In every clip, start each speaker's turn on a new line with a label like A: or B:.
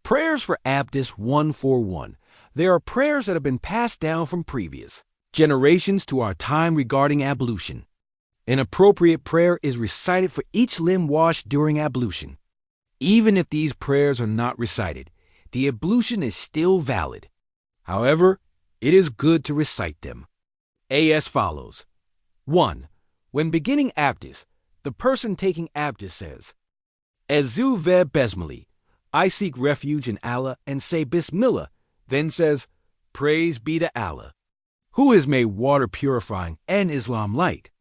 A: Prayers for Abdest 141. There are prayers that have been passed down from previous generations to our time regarding ablution. An appropriate prayer is recited for each limb washed during ablution. Even if these prayers are not recited, the ablution is still valid. However, it is good to recite them. As follows. 1. When beginning abdest, the person taking abdest says, EÜZÜ VE BESMELE, I seek refuge in Allah, and say Bismillah, then says, Praise be to Allah, who has made water purifying and Islam light.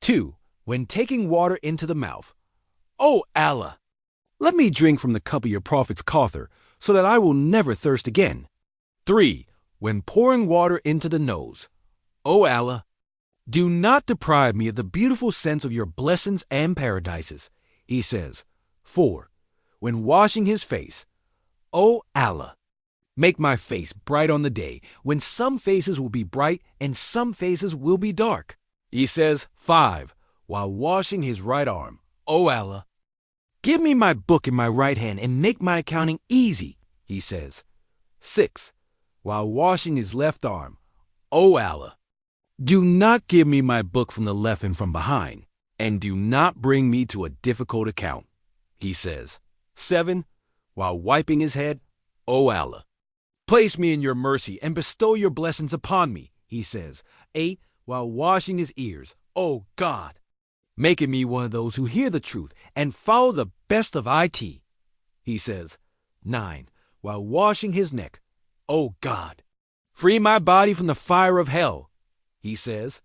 A: 2. When taking water into the mouth, O Allah, let me drink from the cup of your prophet's Kawthar, so that I will never thirst again. 3. When pouring water into the nose, O Allah, do not deprive me of the beautiful sense of your blessings and paradises, he says. 4. When washing his face, O Allah, make my face bright on the day when some faces will be bright and some faces will be dark, he says. 5. While washing his right arm, O Allah, give me my book in my right hand and make my accounting easy, he says. 6. While washing his left arm, O Allah, do not give me my book from the left and from behind, and do not bring me to a difficult account, he says. 7. While wiping his head, O Allah, place me in your mercy and bestow your blessings upon me, he says. 8. While washing his ears, O God, making me one of those who hear the truth and follow the best of it, he says. 9. While washing his neck, O God, free my body from the fire of hell, he says.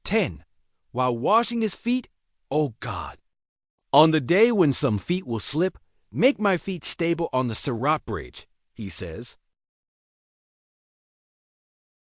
A: 10. While washing his feet, O God, on the day when some feet will slip, make my feet stable on the SIRAT bridge, he says.